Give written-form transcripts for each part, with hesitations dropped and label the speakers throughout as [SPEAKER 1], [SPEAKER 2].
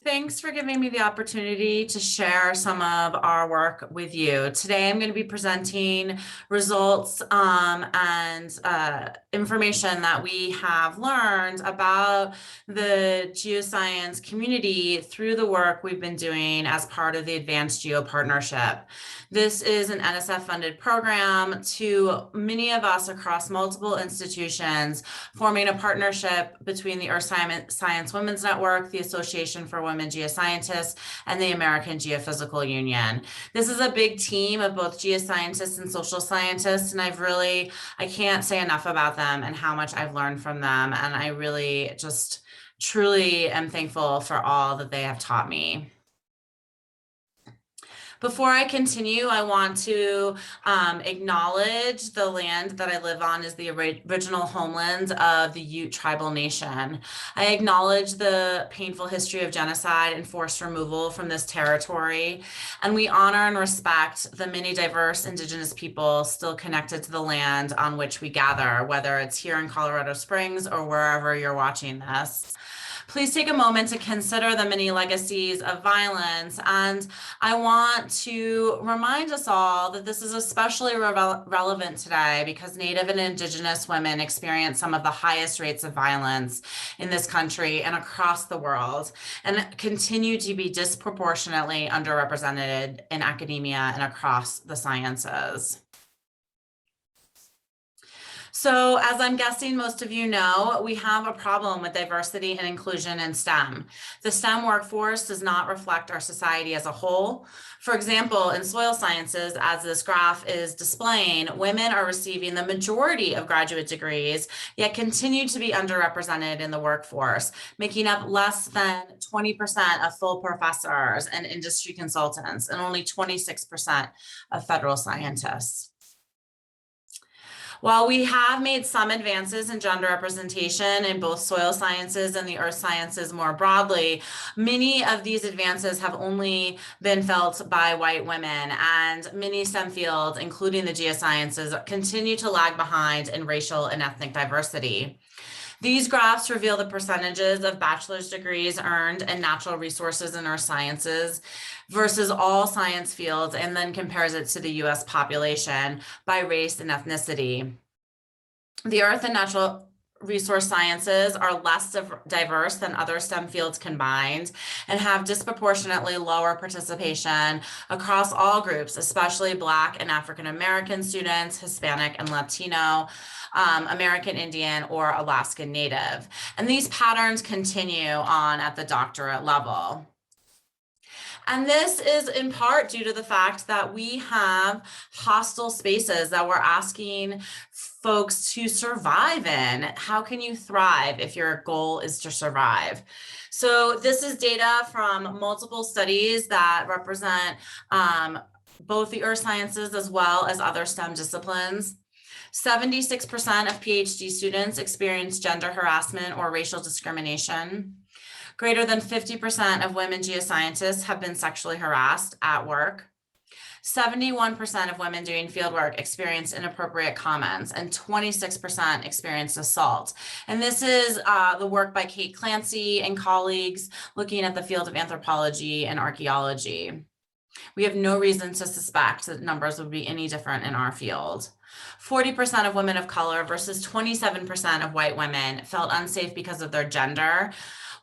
[SPEAKER 1] Thanks for giving me the opportunity to share some of our work with you. Today, I'm going to be presenting results and information that we have learned about the geoscience community through the work we've been doing as part of the ADVANCEGeo partnership. This is an NSF-funded program to many of us across multiple institutions, forming a partnership between the Earth Science Women's Network, the Association for Women Geoscientists, and the American Geophysical Union. This is a big team of both geoscientists and social scientists, and I can't say enough about them and how much I've learned from them, and I really just truly am thankful for all that they have taught me. Before I continue, I want to acknowledge the land that I live on is the original homeland of the Ute tribal nation. I acknowledge the painful history of genocide and forced removal from this territory, and we honor and respect the many diverse Indigenous people still connected to the land on which we gather, whether it's here in Colorado Springs or wherever you're watching this. Please take a moment to consider the many legacies of violence. And I want to remind us all that this is especially relevant today because Native and Indigenous women experience some of the highest rates of violence in this country and across the world, and continue to be disproportionately underrepresented in academia and across the sciences. So as I'm guessing most of you know, we have a problem with diversity and inclusion in STEM. The STEM workforce does not reflect our society as a whole. For example, in soil sciences, as this graph is displaying, women are receiving the majority of graduate degrees, yet continue to be underrepresented in the workforce, making up less than 20% of full professors and industry consultants, and only 26% of federal scientists. While we have made some advances in gender representation in both soil sciences and the earth sciences more broadly, many of these advances have only been felt by white women, and many STEM fields, including the geosciences, continue to lag behind in racial and ethnic diversity. These graphs reveal the percentages of bachelor's degrees earned in natural resources and earth sciences versus all science fields, and then compares it to the US population by race and ethnicity. The earth and natural resource sciences are less diverse than other STEM fields combined and have disproportionately lower participation across all groups, especially Black and African American students, Hispanic and Latino, American Indian, or Alaskan Native. And these patterns continue on at the doctorate level. And this is in part due to the fact that we have hostile spaces that we're asking folks to survive in. How can you thrive if your goal is to survive? So this is data from multiple studies that represent both the earth sciences as well as other STEM disciplines. 76% of PhD students experience gender harassment or racial discrimination. Greater than 50% of women geoscientists have been sexually harassed at work. 71% of women doing fieldwork experienced inappropriate comments, and 26% experienced assault. And this is the work by Kate Clancy and colleagues looking at the field of anthropology and archaeology. We have no reason to suspect that numbers would be any different in our field. 40% of women of color versus 27% of white women felt unsafe because of their gender,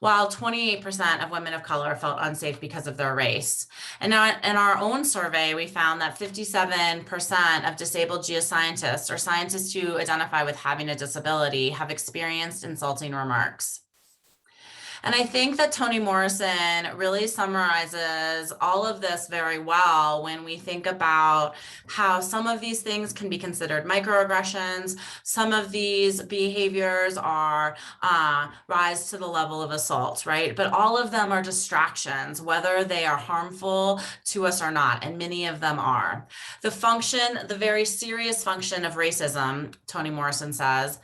[SPEAKER 1] while 28% of women of color felt unsafe because of their race. And now in our own survey, we found that 57% of disabled geoscientists or scientists who identify with having a disability have experienced insulting remarks. And I think that Toni Morrison really summarizes all of this very well when we think about how some of these things can be considered microaggressions. Some of these behaviors are rise to the level of assault, right? But all of them are distractions, whether they are harmful to us or not, and many of them are. The very serious function of racism, Toni Morrison says,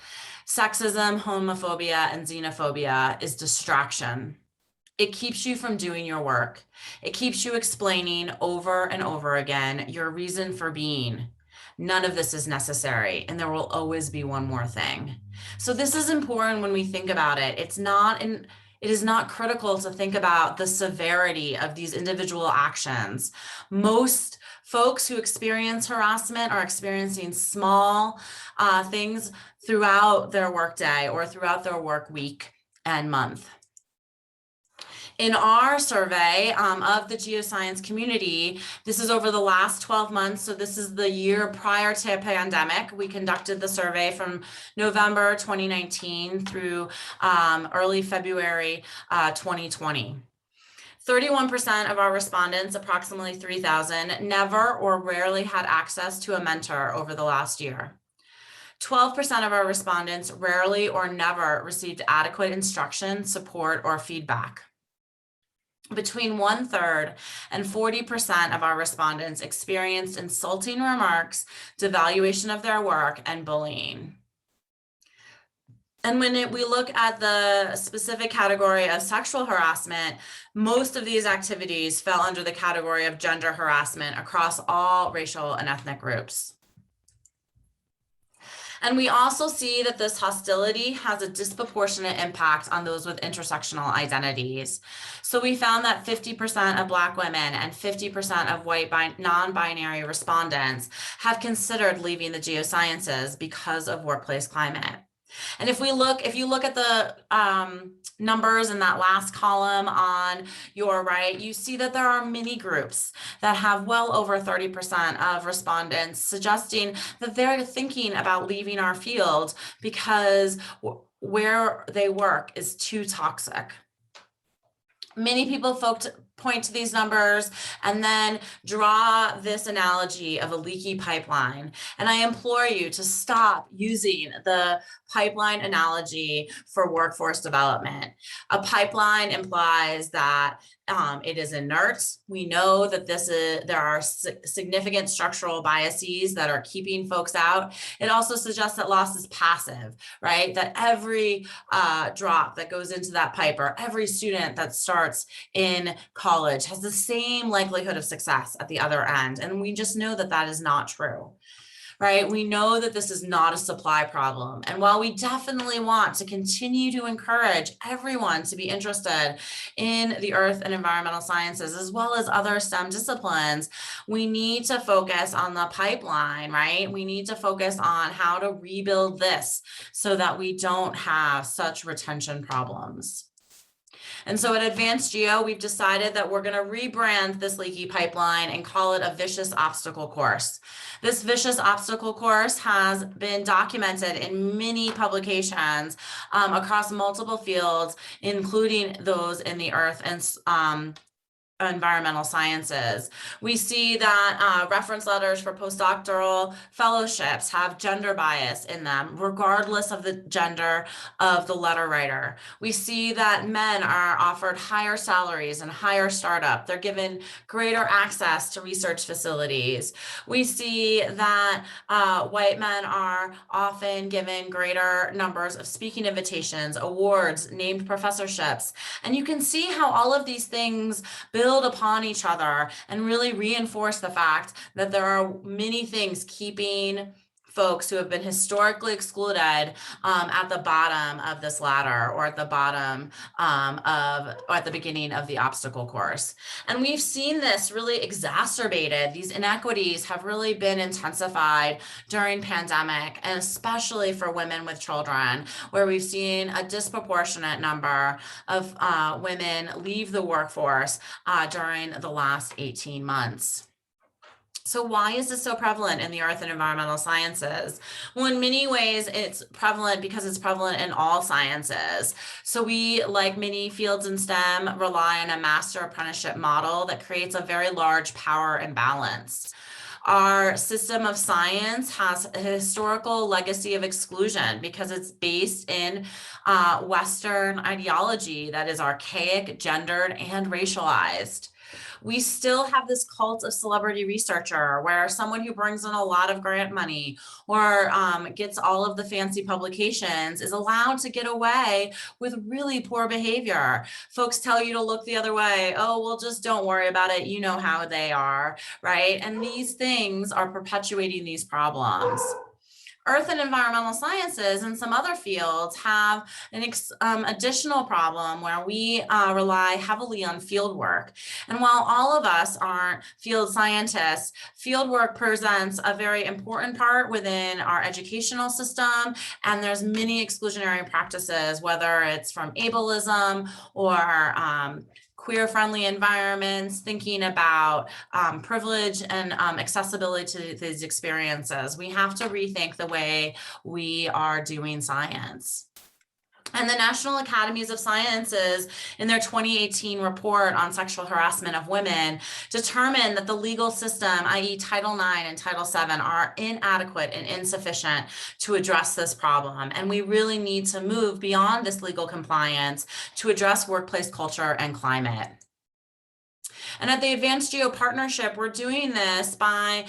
[SPEAKER 1] sexism, homophobia, and xenophobia is distraction. It keeps you from doing your work. It keeps you explaining over and over again your reason for being. None of this is necessary, and there will always be one more thing. So this is important when we think about it. it is not critical to think about the severity of these individual actions. Most folks who experience harassment are experiencing small things throughout their workday or throughout their work week and month. In our survey of the geoscience community, this is over the last 12 months, so this is the year prior to pandemic. We conducted the survey from November 2019 through early February 2020. 31% of our respondents, approximately 3,000, never or rarely had access to a mentor over the last year. 12% of our respondents rarely or never received adequate instruction, support, or feedback. Between 1/3 and 40% of our respondents experienced insulting remarks, devaluation of their work, and bullying. And when we look at the specific category of sexual harassment, most of these activities fell under the category of gender harassment across all racial and ethnic groups. And we also see that this hostility has a disproportionate impact on those with intersectional identities. So we found that 50% of Black women and 50% of white non-binary respondents have considered leaving the geosciences because of workplace climate. And if you look at the numbers in that last column on your right, you see that there are many groups that have well over 30% of respondents suggesting that they're thinking about leaving our field because where they work is too toxic. Many people point to these numbers and then draw this analogy of a leaky pipeline. And I implore you to stop using the pipeline analogy for workforce development. A pipeline implies that it is inert. We know that there are significant structural biases that are keeping folks out. It also suggests that loss is passive, right? That every drop that goes into that pipe or every student that starts in college has the same likelihood of success at the other end. And we just know that that is not true. Right? We know that this is not a supply problem. And while we definitely want to continue to encourage everyone to be interested in the earth and environmental sciences, as well as other STEM disciplines, we need to focus on the pipeline, right? We need to focus on how to rebuild this so that we don't have such retention problems. And so at ADVANCEGeo, we've decided that we're going to rebrand this leaky pipeline and call it a vicious obstacle course. This vicious obstacle course has been documented in many publications across multiple fields, including those in the earth and environmental sciences. We see that reference letters for postdoctoral fellowships have gender bias in them, regardless of the gender of the letter writer. We see that men are offered higher salaries and higher startup. They're given greater access to research facilities. We see that white men are often given greater numbers of speaking invitations, awards, named professorships. And you can see how all of these things build upon each other and really reinforce the fact that there are many things keeping folks who have been historically excluded at the bottom of this ladder or at the bottom or at the beginning of the obstacle course. And we've seen this really exacerbated. These inequities have really been intensified during pandemic, and especially for women with children, where we've seen a disproportionate number of women leave the workforce during the last 18 months. So why is this so prevalent in the earth and environmental sciences? Well, in many ways, it's prevalent because it's prevalent in all sciences. So we, like many fields in STEM, rely on a master apprenticeship model that creates a very large power imbalance. Our system of science has a historical legacy of exclusion because it's based in Western ideology that is archaic, gendered, and racialized. We still have this cult of celebrity researcher where someone who brings in a lot of grant money or gets all of the fancy publications is allowed to get away with really poor behavior. Folks tell you to look the other way. Oh, well, just don't worry about it. You know how they are, right? And these things are perpetuating these problems. Earth and environmental sciences and some other fields have an additional problem where we rely heavily on field work. And while all of us aren't field scientists, field work presents a very important part within our educational system, and there's many exclusionary practices, whether it's from ableism or queer-friendly environments, thinking about privilege and accessibility to these experiences. We have to rethink the way we are doing science. And the National Academies of Sciences, in their 2018 report on sexual harassment of women, determined that the legal system, i.e. Title IX and Title VII, are inadequate and insufficient to address this problem. And we really need to move beyond this legal compliance to address workplace culture and climate. And at the ADVANCEGeo partnership, we're doing this by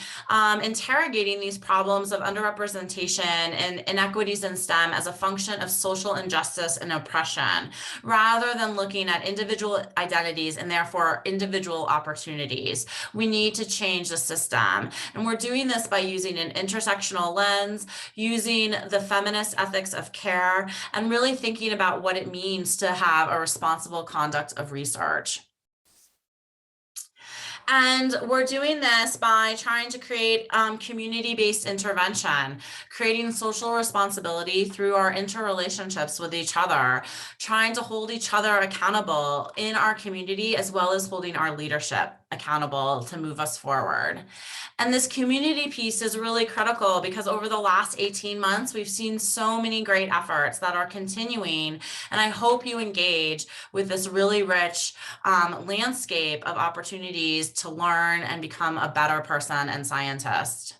[SPEAKER 1] interrogating these problems of underrepresentation and inequities in STEM as a function of social injustice and oppression, rather than looking at individual identities and therefore individual opportunities. We need to change the system. And we're doing this by using an intersectional lens, using the feminist ethics of care, and really thinking about what it means to have a responsible conduct of research. And we're doing this by trying to create community-based intervention, creating social responsibility through our interrelationships with each other, trying to hold each other accountable in our community, as well as holding our leadership accountable to move us forward. And this community piece is really critical because over the last 18 months, we've seen so many great efforts that are continuing. And I hope you engage with this really rich landscape of opportunities to learn and become a better person and scientist.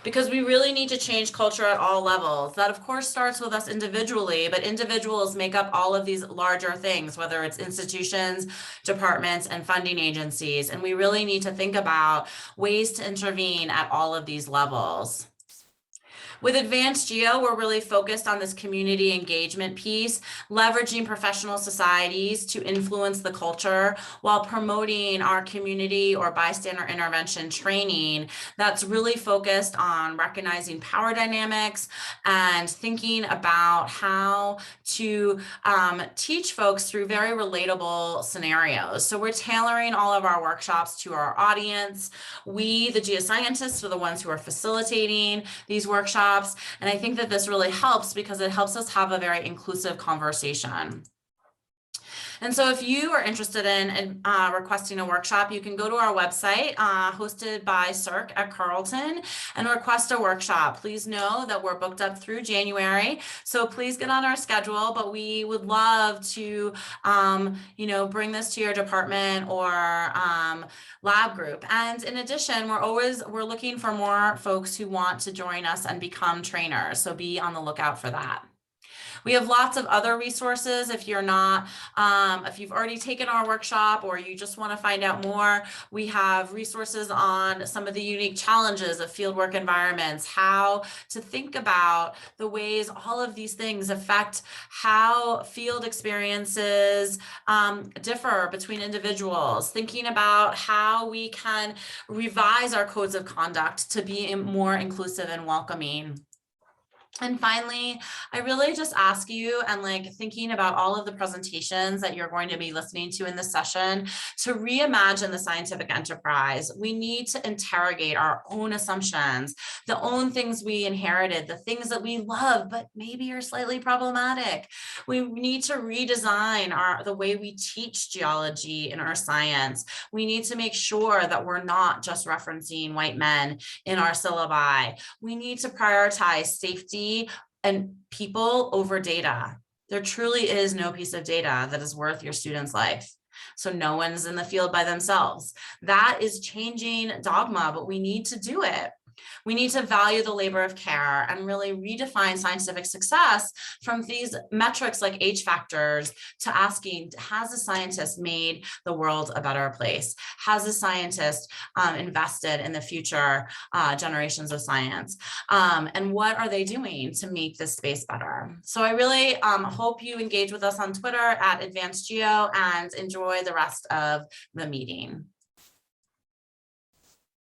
[SPEAKER 1] Because we really need to change culture at all levels. That of course starts with us individually, but individuals make up all of these larger things, whether it's institutions, departments, and funding agencies. And we really need to think about ways to intervene at all of these levels. With ADVANCEGeo, we're really focused on this community engagement piece, leveraging professional societies to influence the culture while promoting our community or bystander intervention training that's really focused on recognizing power dynamics and thinking about how to teach folks through very relatable scenarios. So we're tailoring all of our workshops to our audience. We, the geoscientists, are the ones who are facilitating these workshops. And I think that this really helps because it helps us have a very inclusive conversation. And so if you are interested in requesting a workshop, you can go to our website hosted by CERC at Carleton and request a workshop. Please know that we're booked up through January, so please get on our schedule, but we would love to bring this to your department or lab group. And in addition, we're looking for more folks who want to join us and become trainers, so be on the lookout for that. We have lots of other resources if you're not, if you've already taken our workshop or you just want to find out more. We have resources on some of the unique challenges of fieldwork environments, how to think about the ways all of these things affect how field experiences differ between individuals, thinking about how we can revise our codes of conduct to be more inclusive and welcoming. And finally, I really just ask you, and thinking about all of the presentations that you're going to be listening to in this session, to reimagine the scientific enterprise. We need to interrogate our own assumptions, the own things we inherited, the things that we love, but maybe are slightly problematic. We need to redesign the way we teach geology in our science. We need to make sure that we're not just referencing white men in our syllabi. We need to prioritize safety and people over data. There truly is no piece of data that is worth your student's life. So no one's in the field by themselves. That is changing dogma, but we need to do it. We need to value the labor of care and really redefine scientific success from these metrics like H factors to asking, has a scientist made the world a better place? Has a scientist invested in the future generations of science? And what are they doing to make this space better? So I really hope you engage with us on Twitter at ADVANCEGeo and enjoy the rest of the meeting.